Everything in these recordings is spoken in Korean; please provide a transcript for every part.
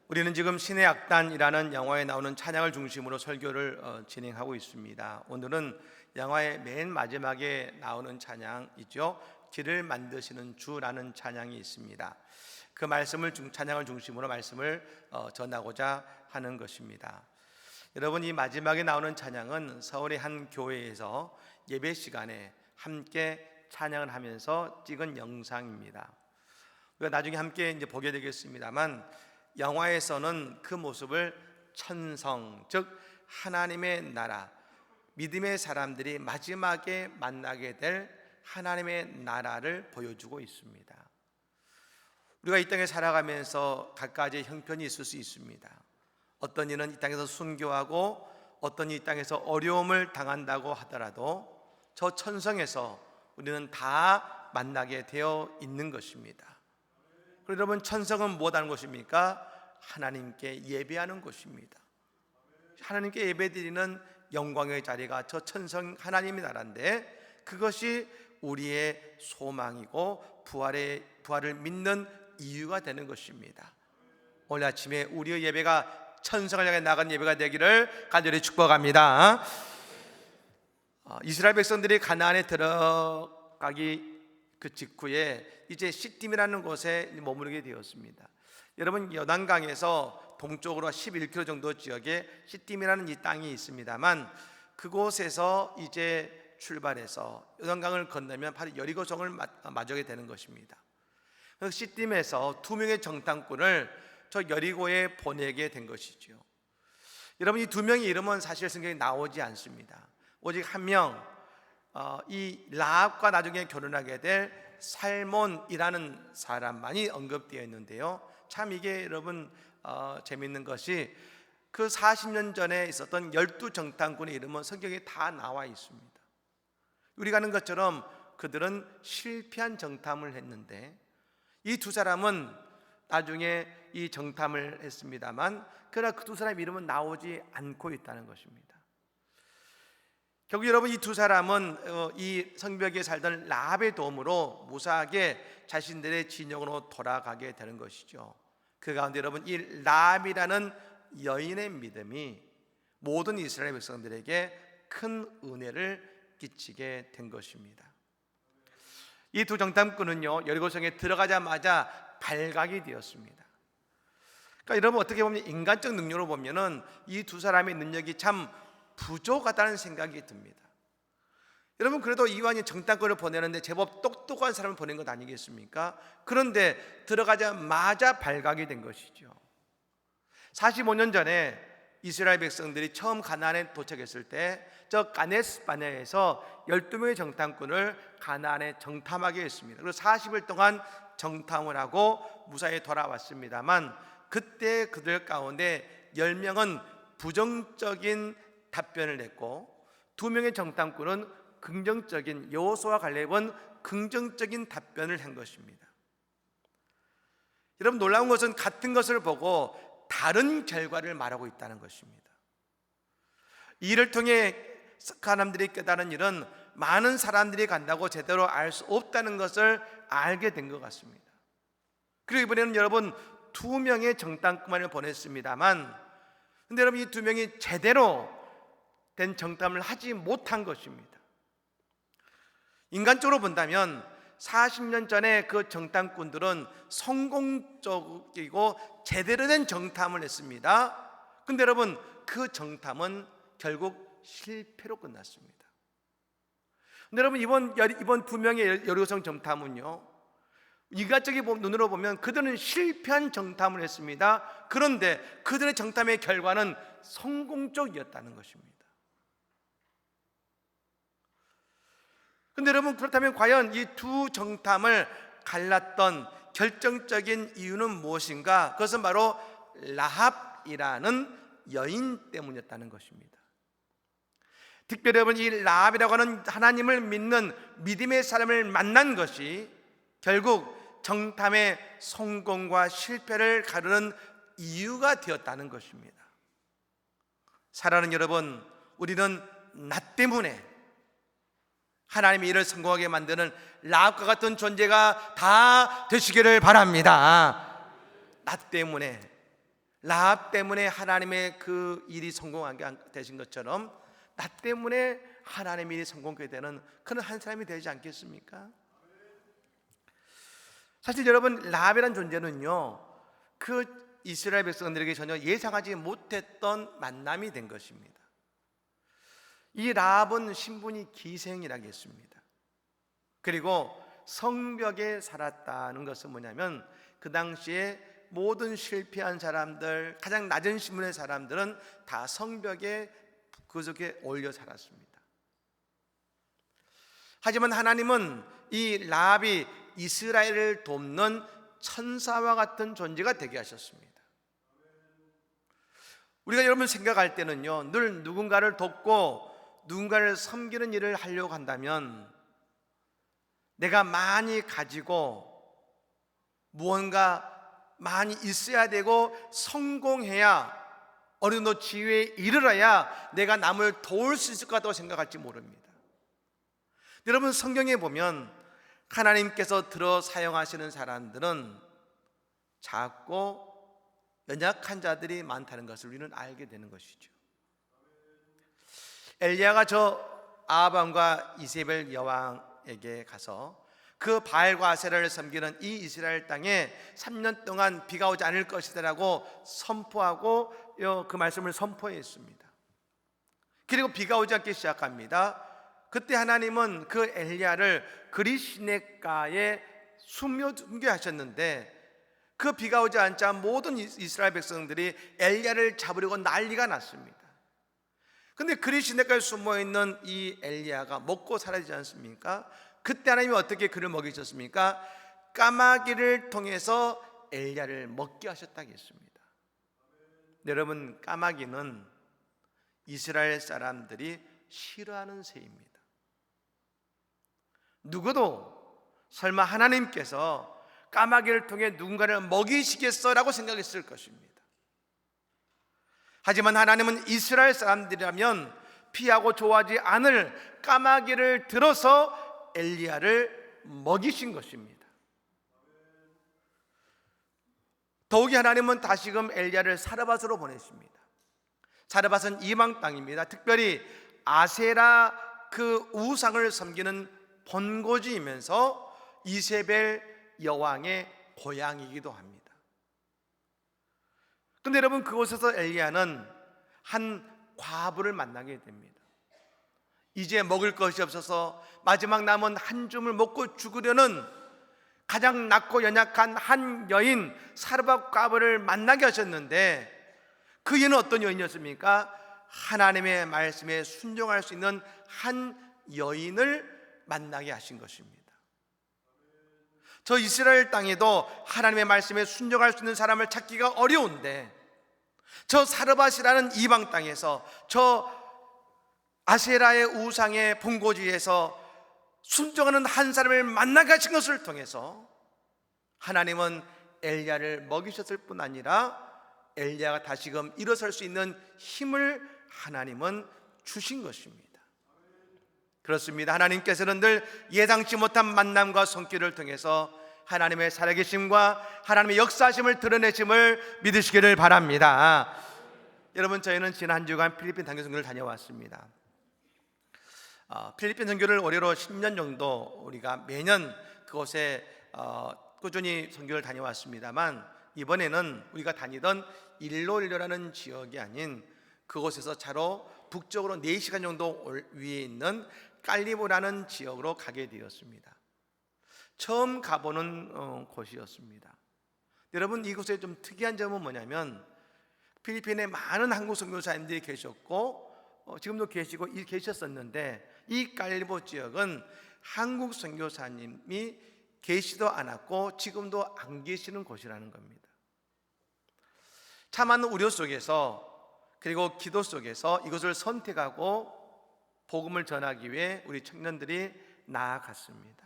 우리는 지금 신의 악단이라는 영화에 나오는 찬양을 중심으로 설교를 진행하고 있습니다. 오늘은 영화의 맨 마지막에 나오는 찬양이죠. 길을 만드시는 주라는 찬양이 있습니다. 그 말씀을 찬양을 중심으로 말씀을 전하고자 하는 것입니다. 여러분, 이 마지막에 나오는 찬양은 서울의 한 교회에서 예배 시간에 함께 찬양을 하면서 찍은 영상입니다. 우리가 나중에 함께 이제 보게 되겠습니다만, 영화에서는 그 모습을 천성, 즉 하나님의 나라, 믿음의 사람들이 마지막에 만나게 될 하나님의 나라를 보여주고 있습니다. 우리가 이 땅에 살아가면서 각가지의 형편이 있을 수 있습니다. 어떤 이는 이 땅에서 순교하고, 어떤 이 땅에서 어려움을 당한다고 하더라도 저 천성에서 우리는 다 만나게 되어 있는 것입니다. 여러분, 천성은 무엇하는 것입니까? 하나님께 예배하는 것입니다. 하나님께 예배드리는 영광의 자리가 저 천성 하나님의 나라인데, 그것이 우리의 소망이고 부활을 믿는 이유가 되는 것입니다. 오늘 아침에 우리의 예배가 천성을 향해 나간 예배가 되기를 간절히 축복합니다. 이스라엘 백성들이 가나안에 들어가기 그 직후에 이제 시딤이라는 곳에 머무르게 되었습니다. 여러분, 요단강에서 동쪽으로 11km 정도 지역에 시딤이라는 이 땅이 있습니다만, 그곳에서 이제 출발해서 요단강을 건너면 바로 여리고성을 마주하게 되는 것입니다. 그래서 시딤에서 두 명의 정탐꾼을 저 여리고에 보내게 된 것이죠. 여러분, 이 두 명의 이름은 사실 성경에 나오지 않습니다. 오직 한 명, 이 라합과 나중에 결혼하게 될 살몬이라는 사람만이 언급되어 있는데요. 참 이게 여러분 재밌는 것이 그 40년 전에 있었던 12정탐꾼의 이름은 성경에 다 나와 있습니다. 우리가 아는 것처럼 그들은 실패한 정탐을 했는데, 이 두 사람은 나중에 이 정탐을 했습니다만, 그러나 그 두 사람의 이름은 나오지 않고 있다는 것입니다. 결국 여러분, 이 두 사람은 이 성벽에 살던 라합의 도움으로 무사하게 자신들의 진영으로 돌아가게 되는 것이죠. 그 가운데 여러분, 이 라합이라는 여인의 믿음이 모든 이스라엘 백성들에게 큰 은혜를 끼치게 된 것입니다. 이 두 정탐꾼은요, 여리고성에 들어가자마자 발각이 되었습니다. 그러니까 여러분, 어떻게 보면 인간적 능력으로 보면은 이 두 사람의 능력이 참 부족하다는 생각이 듭니다. 여러분, 그래도 이왕에 정탐꾼을 보내는데 제법 똑똑한 사람을 보낸 것 아니겠습니까? 그런데 들어가자마자 발각이 된 것이죠. 45년 전에 이스라엘 백성들이 처음 가나안에 도착했을 때 저 가네스 바네아에서 12명의 정탐꾼을 가나안에 정탐하게 했습니다. 그리고 40일 동안 정탐을 하고 무사히 돌아왔습니다만, 그때 그들 가운데 10명은 부정적인 답변을 냈고, 2명의 정탐꾼은 긍정적인, 여호수아와 갈렙은 긍정적인 답변을 한 것입니다. 여러분, 놀라운 것은 같은 것을 보고 다른 결과를 말하고 있다는 것입니다. 이를 통해 사람들이 깨달은 일은 많은 사람들이 간다고 제대로 알 수 없다는 것을 알게 된 것 같습니다. 그리고 이번에는 여러분 2명의 정탐꾼을 보냈습니다만, 근데 여러분, 이 2명이 제대로 된 정탐을 하지 못한 것입니다. 인간적으로 본다면 40년 전에 그 정탐꾼들은 성공적이고 제대로 된 정탐을 했습니다. 근데 여러분, 그 정탐은 결국 실패로 끝났습니다. 근데 여러분, 이번 2명의 여리고성 정탐은요, 인간적인 눈으로 보면 그들은 실패한 정탐을 했습니다. 그런데 그들의 정탐의 결과는 성공적이었다는 것입니다. 그런데 여러분, 그렇다면 과연 이 두 정탐을 갈랐던 결정적인 이유는 무엇인가? 그것은 바로 라합이라는 여인 때문이었다는 것입니다. 특별히 여러분, 이 라합이라고 하는 하나님을 믿는 믿음의 사람을 만난 것이 결국 정탐의 성공과 실패를 가르는 이유가 되었다는 것입니다. 사랑하는 여러분, 우리는 나 때문에 하나님의 일을 성공하게 만드는 라합과 같은 존재가 다 되시기를 바랍니다. 나 때문에 라합 때문에 하나님의 그 일이 성공하게 되신 것처럼 나 때문에 하나님의 일이 성공하게 되는 그런 한 사람이 되지 않겠습니까? 사실 여러분, 라합이라는 존재는요, 그 이스라엘 백성들에게 전혀 예상하지 못했던 만남이 된 것입니다. 이 라합은 신분이 기생이라겠습니다. 그리고 성벽에 살았다는 것은 뭐냐면, 그 당시에 모든 실패한 사람들, 가장 낮은 신분의 사람들은 다 성벽에 그 속에 올려 살았습니다. 하지만 하나님은 이 라합이 이스라엘을 돕는 천사와 같은 존재가 되게 하셨습니다. 우리가 여러분 생각할 때는요, 늘 누군가를 돕고 누군가를 섬기는 일을 하려고 한다면 내가 많이 가지고 무언가 많이 있어야 되고 성공해야, 어느 정도 지위에 이르러야 내가 남을 도울 수 있을 것 같다고 생각할지 모릅니다. 여러분, 성경에 보면 하나님께서 들어 사용하시는 사람들은 작고 연약한 자들이 많다는 것을 우리는 알게 되는 것이죠. 엘리야가 저 아합왕과 이세벨 여왕에게 가서 그 바알과 아세라를 섬기는 이 이스라엘 땅에 3년 동안 비가 오지 않을 것이라고 선포하고 그 말씀을 선포했습니다. 그리고 비가 오지 않기 시작합니다. 그때 하나님은 그 엘리야를 그리시네가에 숨겨하셨는데, 그 비가 오지 않자 모든 이스라엘 백성들이 엘리야를 잡으려고 난리가 났습니다. 근데 그리시네가에 숨어있는 이 엘리야가 먹고 살아야지 않습니까? 그때 하나님이 어떻게 그를 먹이셨습니까? 까마귀를 통해서 엘리야를 먹게 하셨다겠습니다. 여러분, 까마귀는 이스라엘 사람들이 싫어하는 새입니다. 누구도 설마 하나님께서 까마귀를 통해 누군가를 먹이시겠어라고 생각했을 것입니다. 하지만 하나님은 이스라엘 사람들이라면 피하고 좋아하지 않을 까마귀를 들어서 엘리야를 먹이신 것입니다. 더욱이 하나님은 다시금 엘리야를 사르밧으로 보내십니다. 사르밧은 이방 땅입니다. 특별히 아세라 그 우상을 섬기는 본고지이면서 이세벨 여왕의 고향이기도 합니다. 그런데 여러분, 그곳에서 엘리야는 한 과부를 만나게 됩니다. 이제 먹을 것이 없어서 마지막 남은 한 줌을 먹고 죽으려는 가장 낮고 연약한 한 여인 사르밧 과부를 만나게 하셨는데, 그 여인은 어떤 여인이었습니까? 하나님의 말씀에 순종할 수 있는 한 여인을 만나게 하신 것입니다. 저 이스라엘 땅에도 하나님의 말씀에 순종할 수 있는 사람을 찾기가 어려운데, 저 사르밧이라는 이방 땅에서, 저 아세라의 우상의 본고지에서 순종하는 한 사람을 만나게 하신 것을 통해서 하나님은 엘리야를 먹이셨을 뿐 아니라 엘리야가 다시금 일어설 수 있는 힘을 하나님은 주신 것입니다. 그렇습니다. 하나님께서는 늘 예상치 못한 만남과 손길을 통해서 하나님의 살아계심과 하나님의 역사하심을 드러내심을 믿으시기를 바랍니다. 여러분, 저희는 지난 한 주간 필리핀 단교 선교를 다녀왔습니다. 필리핀 선교를 올해로 10년 정도 우리가 매년 그곳에 꾸준히 선교를 다녀왔습니다만, 이번에는 우리가 다니던 일로일로라는 지역이 아닌 그곳에서 차로 북쪽으로 4시간 정도 위에 있는 깔리보라는 지역으로 가게 되었습니다. 처음 가보는 곳이었습니다. 여러분, 이곳에 좀 특이한 점은 뭐냐면, 필리핀에 많은 한국 선교사님들이 계셨고 지금도 계셨었는데, 이 깔리보 지역은 한국 선교사님이 계시도 않았고 지금도 안 계시는 곳이라는 겁니다. 참 많은 우려 속에서, 그리고 기도 속에서 이것을 선택하고 복음을 전하기 위해 우리 청년들이 나아갔습니다.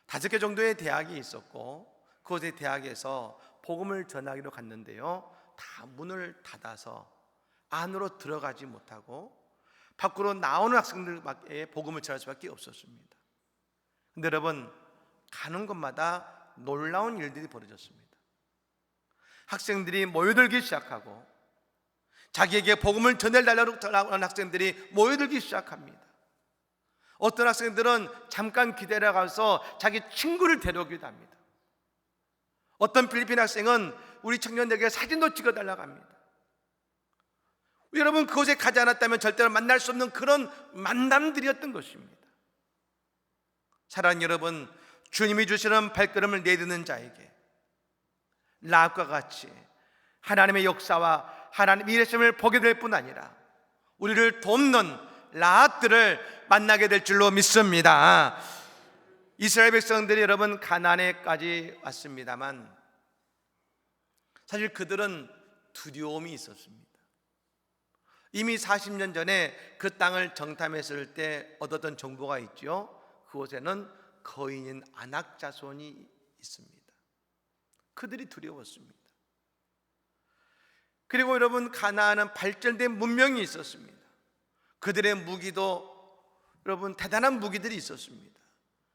5개 정도의 대학이 있었고 그곳의 대학에서 복음을 전하기로 갔는데요, 다 문을 닫아서 안으로 들어가지 못하고 밖으로 나오는 학생들밖에 복음을 전할 수밖에 없었습니다. 근데 여러분, 가는 곳마다 놀라운 일들이 벌어졌습니다. 학생들이 모여들기 시작하고 자기에게 복음을 전해달라고 하는 학생들이 모여들기 시작합니다. 어떤 학생들은 잠깐 기다려 가서 자기 친구를 데려오기도 합니다. 어떤 필리핀 학생은 우리 청년들에게 사진도 찍어달라고 합니다. 여러분, 그곳에 가지 않았다면 절대로 만날 수 없는 그런 만남들이었던 것입니다. 사랑하는 여러분, 주님이 주시는 발걸음을 내딛는 자에게 라합과 같이 하나님의 역사와 하나님의 일하심을 보게 될 뿐 아니라 우리를 돕는 라합들을 만나게 될 줄로 믿습니다. 이스라엘 백성들이 여러분 가나안에까지 왔습니다만 사실 그들은 두려움이 있었습니다. 이미 40년 전에 그 땅을 정탐했을 때 얻었던 정보가 있죠. 그곳에는 거인인 아낙 자손이 있습니다. 그들이 두려웠습니다. 그리고 여러분, 가나안은 발전된 문명이 있었습니다. 그들의 무기도 여러분 대단한 무기들이 있었습니다.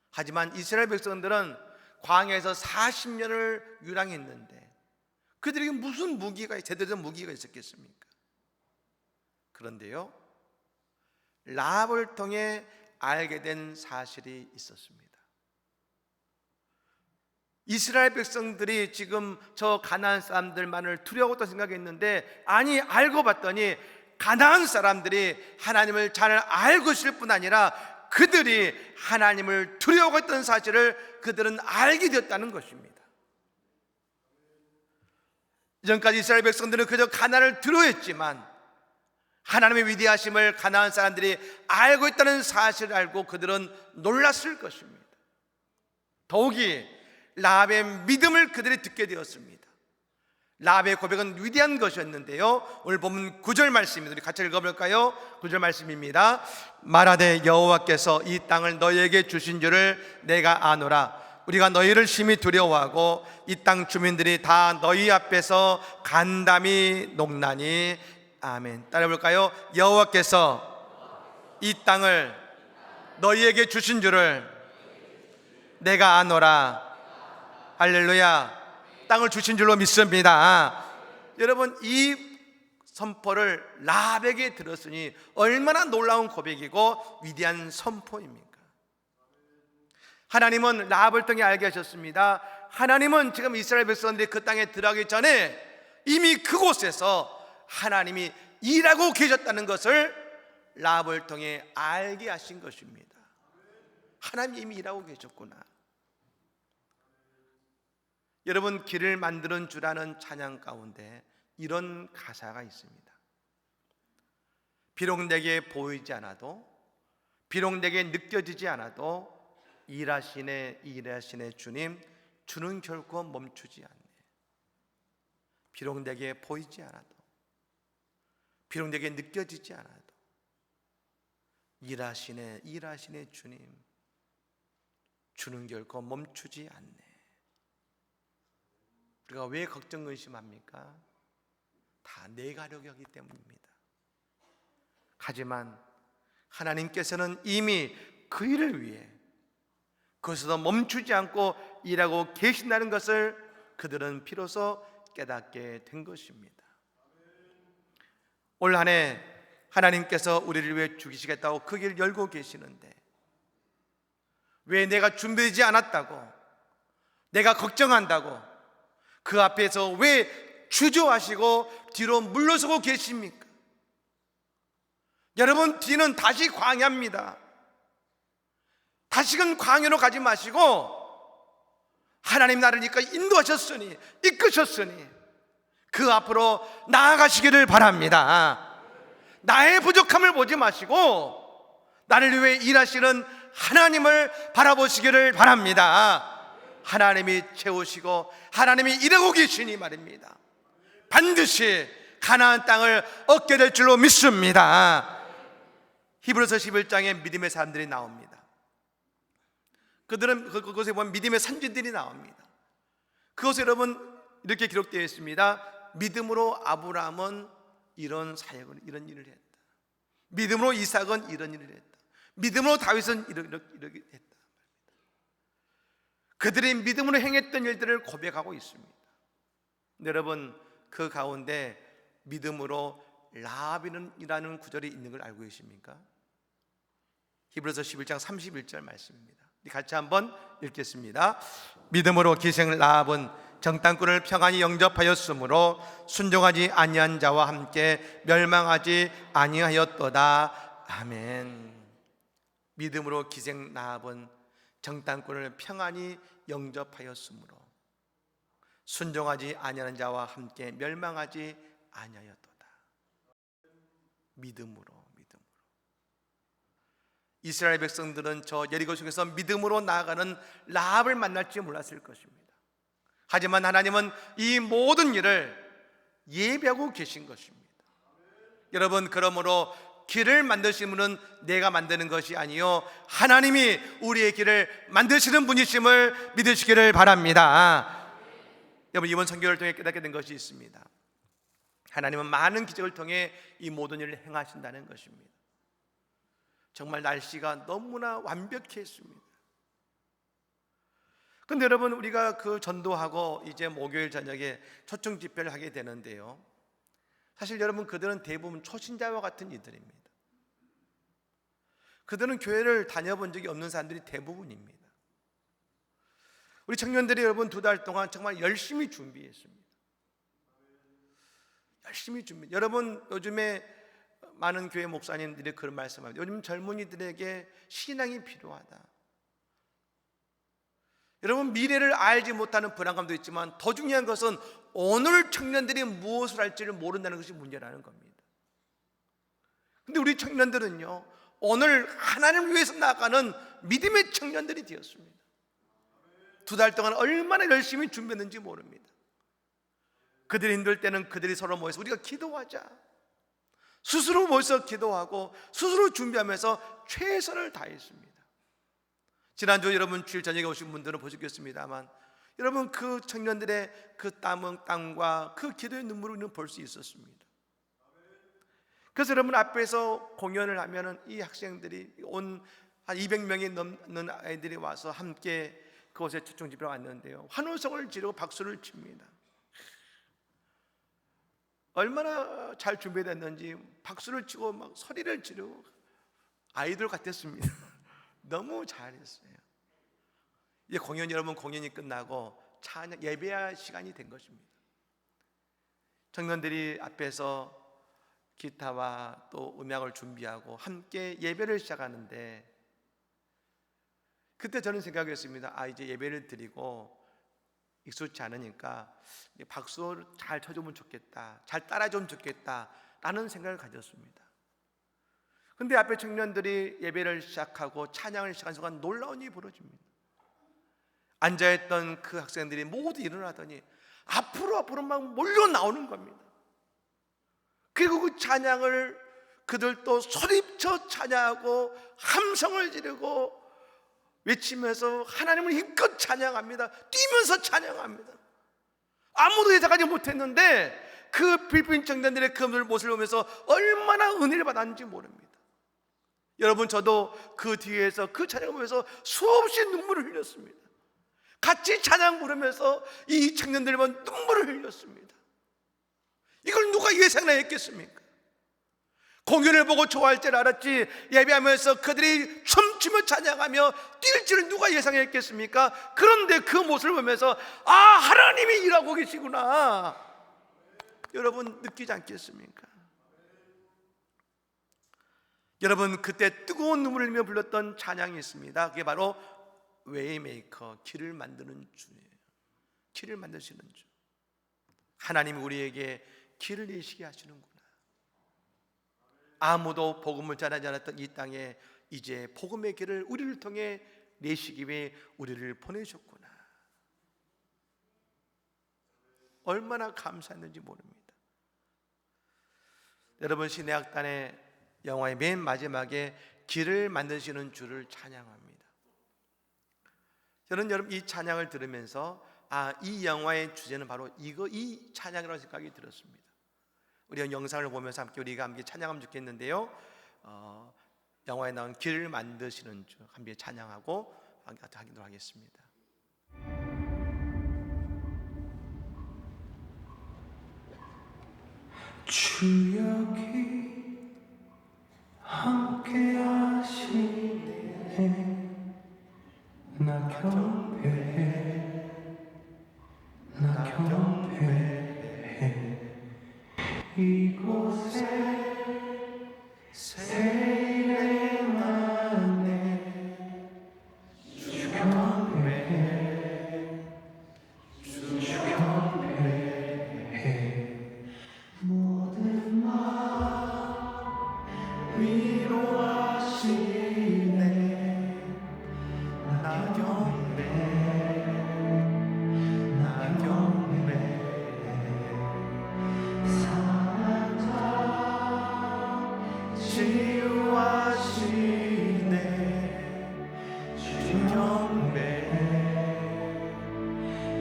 하지만 이스라엘 백성들은 광야에서 40년을 유랑했는데 그들에게 무슨 무기가, 제대로 된 무기가 있었겠습니까? 그런데요, 라합을 통해 알게 된 사실이 있었습니다. 이스라엘 백성들이 지금 저 가나안 사람들만을 두려워하고 생각했는데, 아니, 알고 봤더니 가나안 사람들이 하나님을 잘 알고 있을 뿐 아니라 그들이 하나님을 두려워했던 사실을 그들은 알게 되었다는 것입니다. 이전까지 이스라엘 백성들은 그저 가나안을 두려워했지만 하나님의 위대하심을 가나안 사람들이 알고 있다는 사실을 알고 그들은 놀랐을 것입니다. 더욱이 라합의 믿음을 그들이 듣게 되었습니다. 라합의 고백은 위대한 것이었는데요, 오늘 본문 9절 말씀입니다. 우리 같이 읽어볼까요? 9절 말씀입니다. 말하되 여호와께서 이 땅을 너희에게 주신 줄을 내가 아노라. 우리가 너희를 심히 두려워하고 이 땅 주민들이 다 너희 앞에서 간담이 녹나니. 아멘. 따라해볼까요? 여호와께서 이 땅을 너희에게 주신 줄을 내가 아노라. 할렐루야. 땅을 주신 줄로 믿습니다. 여러분, 이 선포를 라합에게 들었으니 얼마나 놀라운 고백이고 위대한 선포입니까? 하나님은 라합을 통해 알게 하셨습니다. 하나님은 지금 이스라엘 백성들이 그 땅에 들어가기 전에 이미 그곳에서 하나님이 일하고 계셨다는 것을 라합을 통해 알게 하신 것입니다. 하나님이 이미 일하고 계셨구나. 여러분, 길을 만드는 주라는 찬양 가운데 이런 가사가 있습니다. 비록 내게 보이지 않아도, 비록 내게 느껴지지 않아도 일하시네 주님, 주는 결코 멈추지 않네. 비록 내게 보이지 않아도, 비록 내게 느껴지지 않아도 일하시네 주님, 주는 결코 멈추지 않네. 우리가 왜 걱정 의심합니까? 다 내 가려고 하기 때문입니다. 하지만 하나님께서는 이미 그 일을 위해 그것에서 멈추지 않고 일하고 계신다는 것을 그들은 비로소 깨닫게 된 것입니다. 올 한 해 하나님께서 우리를 위해 죽이시겠다고 그 길을 열고 계시는데 왜 내가 준비되지 않았다고, 내가 걱정한다고 그 앞에서 왜 주저하시고 뒤로 물러서고 계십니까? 여러분, 뒤는 다시 광야입니다. 다시금 광야로 가지 마시고 하나님 나를 인도하셨으니, 이끄셨으니 그 앞으로 나아가시기를 바랍니다. 나의 부족함을 보지 마시고 나를 위해 일하시는 하나님을 바라보시기를 바랍니다. 하나님이 채우시고 하나님이 일하고 계시니 말입니다. 반드시 가나안 땅을 얻게 될 줄로 믿습니다. 히브리서 11장에 믿음의 사람들이 나옵니다. 그들은 그곳에 보면 믿음의 선지들이 나옵니다. 그것에 여러분 이렇게 기록되어 있습니다. 믿음으로 아브라함은 이런 사역을, 이런 일을 했다. 믿음으로 이삭은 이런 일을 했다. 믿음으로 다윗은 이렇게 했다. 그들이 믿음으로 행했던 일들을 고백하고 있습니다. 여러분, 그 가운데 믿음으로 라합이라는 구절이 있는 걸 알고 계십니까? 히브리서 11장 31절 말씀입니다. 같이 한번 읽겠습니다. 믿음으로 기생 라합은 정탐꾼을 평안히 영접하였으므로 순종하지 아니한 자와 함께 멸망하지 아니하였도다. 아멘. 믿음으로 기생 라합은 정탐꾼을 평안히 영접하였으므로 순종하지 아니하는 자와 함께 멸망하지 아니하였도다. 믿음으로. 이스라엘 백성들은 저 여리고 속에서 믿음으로 나아가는 라합을 만날지 몰랐을 것입니다. 하지만 하나님은 이 모든 일을 예비하고 계신 것입니다. 여러분, 그러므로 길을 만드시는 분은 내가 만드는 것이 아니요 하나님이 우리의 길을 만드시는 분이심을 믿으시기를 바랍니다. 여러분, 이번 선교를 통해 깨닫게 된 것이 있습니다. 하나님은 많은 기적을 통해 이 모든 일을 행하신다는 것입니다. 정말 날씨가 너무나 완벽했습니다. 근데 여러분, 우리가 그 전도하고 이제 목요일 저녁에 초청 집회를 하게 되는데요, 사실 여러분, 그들은 대부분 초신자와 같은 이들입니다. 그들은 교회를 다녀본 적이 없는 사람들이 대부분입니다. 우리 청년들이 여러분 2달 동안 정말 열심히 준비했습니다. 열심히 준비. 여러분, 요즘에 많은 교회 목사님들이 그런 말씀합니다. 요즘 젊은이들에게 신앙이 필요하다. 여러분, 미래를 알지 못하는 불안감도 있지만 더 중요한 것은 오늘 청년들이 무엇을 할지를 모른다는 것이 문제라는 겁니다. 근데 우리 청년들은요, 오늘 하나님을 위해서 나아가는 믿음의 청년들이 되었습니다. 2달 동안 얼마나 열심히 준비했는지 모릅니다. 그들이 힘들 때는 그들이 서로 모여서 우리가 기도하자, 스스로 모여서 기도하고 스스로 준비하면서 최선을 다했습니다. 지난주 여러분 주일 저녁에 오신 분들은 보셨겠습니다만, 여러분 그 청년들의 그 땀과 그 기도의 눈물을 우리는 볼 수 있었습니다. 그래서 여러분 앞에서 공연을 하면은 이 학생들이 온 한 200명이 넘는 아이들이 와서 함께 그곳에 초청 집회에 왔는데요, 환호성을 지르고 박수를 칩니다. 얼마나 잘 준비됐는지 박수를 치고 막 소리를 지르고 아이들 같았습니다. 너무 잘했어요. 이제 공연이 끝나고 찬양 예배할 시간이 된 것입니다. 청년들이 앞에서 기타와 또 음악을 준비하고 함께 예배를 시작하는데, 그때 저는 생각했습니다. 이제 예배를 드리고 익숙치 않으니까 박수를 잘 쳐주면 좋겠다, 잘 따라주면 좋겠다 라는 생각을 가졌습니다. 근데 앞에 청년들이 예배를 시작하고 찬양을 시작한 순간 놀라운 일이 벌어집니다. 앉아있던 그 학생들이 모두 일어나더니 앞으로 막 몰려 나오는 겁니다. 그리고 그 찬양을 그들도 소리쳐 찬양하고 함성을 지르고 외치면서 하나님을 힘껏 찬양합니다. 뛰면서 찬양합니다. 아무도 예상하지 못했는데 그 필리핀 청년들의 그 모습을 보면서 얼마나 은혜를 받았는지 모릅니다. 여러분, 저도 그 뒤에서 그 찬양을 보면서 수없이 눈물을 흘렸습니다. 같이 찬양 부르면서 이 청년들만 눈물을 흘렸습니다. 이걸 누가 예상나 했겠습니까? 공연을 보고 좋아할 줄 알았지, 예배하면서 그들이 춤추며 찬양하며 뛸 줄을 누가 예상했겠습니까? 그런데 그 모습을 보면서 하나님이 일하고 계시구나, 여러분 느끼지 않겠습니까? 여러분, 그때 뜨거운 눈물을 흘리며 불렀던 찬양이 있습니다. 그게 바로 웨이메이커, 길을 만드는 주예요. 길을 만드시는 주. 하나님이 우리에게 길을 내시게 하시는구나. 아무도 복음을 전하지 않았던 이 땅에 이제 복음의 길을 우리를 통해 내시기 위해 우리를 보내셨구나. 얼마나 감사했는지 모릅니다. 여러분, 신해악단의 영화의 맨 마지막에 길을 만드시는 주를 찬양합니다. 저는 여러분 이 찬양을 들으면서 이 영화의 주제는 바로 이 찬양이라는 생각이 들었습니다. 우리가 영상을 보면서 우리가 함께 찬양하면 좋겠는데요, 영화에 나온 길을 만드시는 주 함께 찬양하고 하기로 하겠습니다. 주 여기 함께 하시네. 나 경배해, 나 경배해. 이곳에 세일에 만네. 주 경배해, 주 경배해. 모든 마음 위로하시네. 나 경배해, 나 경배해. 상한 자 치유하시네. 주 경배해,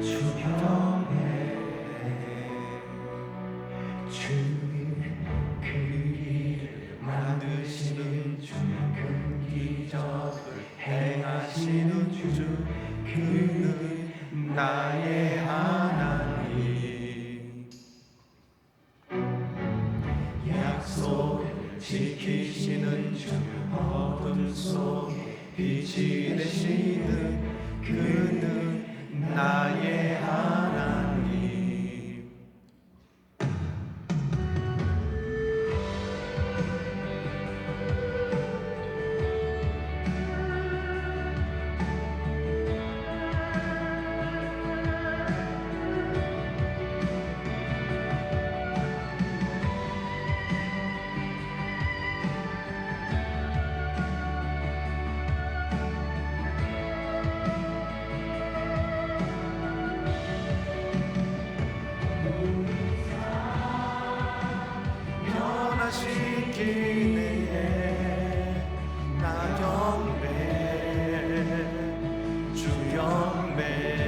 주 경배해. 주님 그 일을 만드시는 주, 그 기적을 행하시는 주, 그는 나의 하나님. 약속 지키시는 주, 어둠 속에 빛이 되시는 그는 나의 하나님. 변화시키네. 나 경배해, 주 경배해.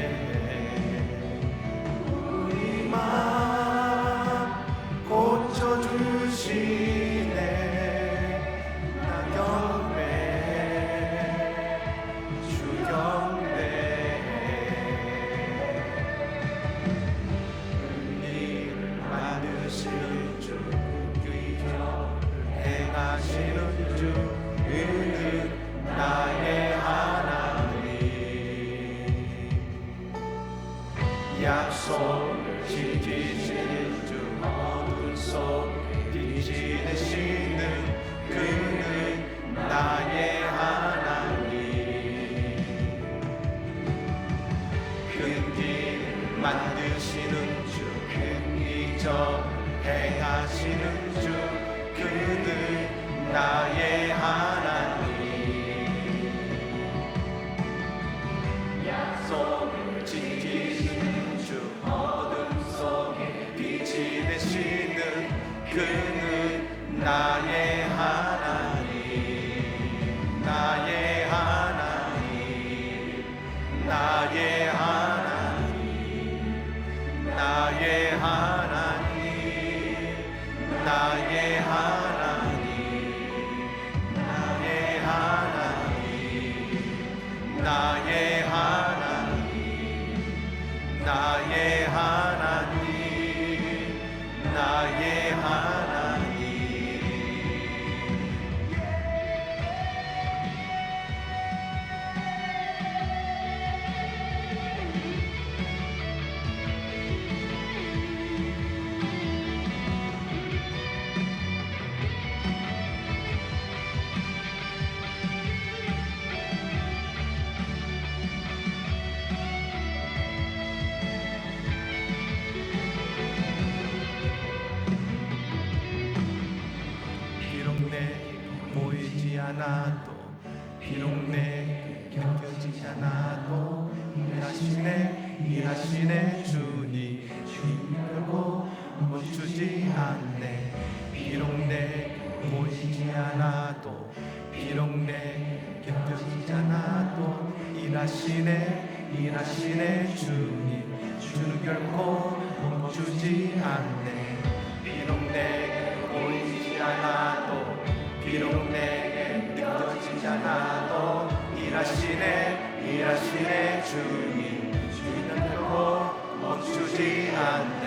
우리 마음 고쳐주시네. 나 경배해, 주 경배해. 은일을 만드시는 주, 행하시는 주, 그는 나의 하나님. 약속을 지키시는 주, 어둠 속 빛이 되시는 그는 나의 하나님. 큰 길 만드시는 주, 큰 기적 행하시는 주, 그는 나의 하나님. 약속을 지키시는 주, 어둠 속에 빛이 되시는 그는 나의 하나님. 나의 하나님, 나의 하나님, 나의 하나님, 나의 하나님, 나의 하나님, 나의 하나님, 나의 하나님, 나의 하나님. 보이지 않아도, 비록 내 곁이지 않아도, 일하시네 주님. 결코 멈추지 않네. 비록 내 보이지 않아도, 비록 내 곁이지 않아도, 일하시네 주님. 주는 결코 멈추지 않네. 비록 내게 보이지 않아도, 비록 내게 느껴지지 않아도, 일하시네 주님. 주는 결코 멈추지 않네.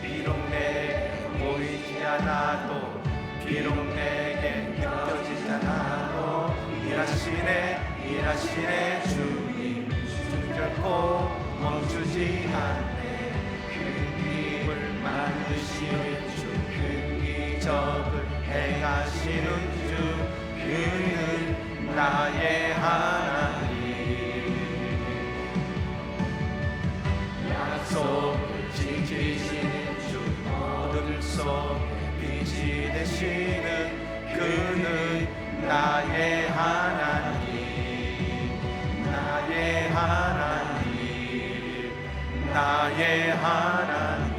비록 내게 보이지 않아도 비록 내게 느껴지지 않아도 일하시네 주님 결코 멈추지 않네 큰 힘을 만드시는 주 큰 기적을 행하시는 주 그는 나의 하나님 약속을 지키시는 주 어둠 속에 빛이 되시는 그는 나의 하나님 나의 하나님 나의 하나님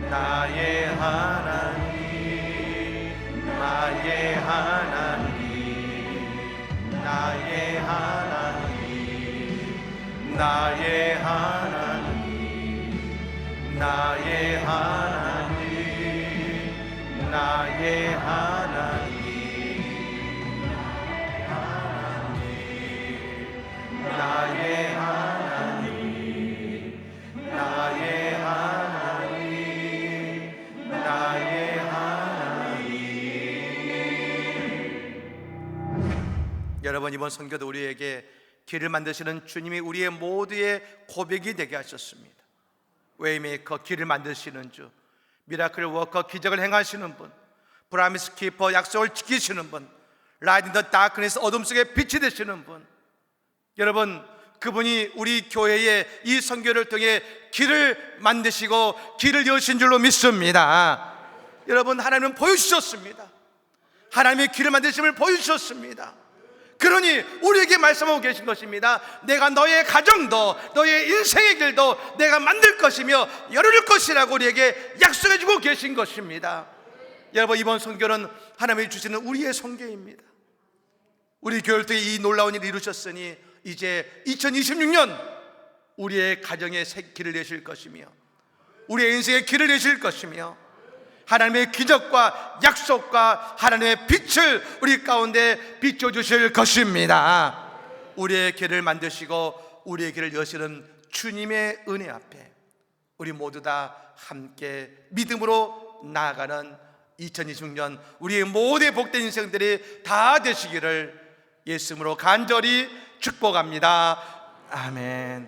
나의 하나님 나의 하나님 나의 하나님 나의 하나님 나의 하나님 나의 하나님 나의 하나님 나의 하나님 나의 하나님. 여러분, 이번 선교도 우리에게 길을 만드시는 주님이 우리의 모두의 고백이 되게 하셨습니다. 웨이메이커, 길을 만드시는 주, 미라클 워커, 기적을 행하시는 분, 브라미스 키퍼, 약속을 지키시는 분, 라이트 인 더 다크니스, 어둠 속에 빛이 되시는 분. 여러분, 그분이 우리 교회의 이 선교를 통해 길을 만드시고 길을 여신 줄로 믿습니다. 여러분, 하나님은 보여주셨습니다. 하나님의 길을 만드심을 보여주셨습니다. 그러니 우리에게 말씀하고 계신 것입니다. 내가 너의 가정도 너의 인생의 길도 내가 만들 것이며 열어줄 것이라고 우리에게 약속해 주고 계신 것입니다. 여러분, 이번 선교는 하나님이 주시는 우리의 선교입니다. 우리 교회를 통해 이 놀라운 일을 이루셨으니 이제 2026년 우리의 가정의 길을 내실 것이며 우리의 인생의 길을 내실 것이며 하나님의 기적과 약속과 하나님의 빛을 우리 가운데 비춰주실 것입니다. 우리의 길을 만드시고 우리의 길을 여시는 주님의 은혜 앞에 우리 모두 다 함께 믿음으로 나아가는 2026년 우리의 모든 복된 인생들이 다 되시기를 예수님으로 간절히 축복합니다. 아멘.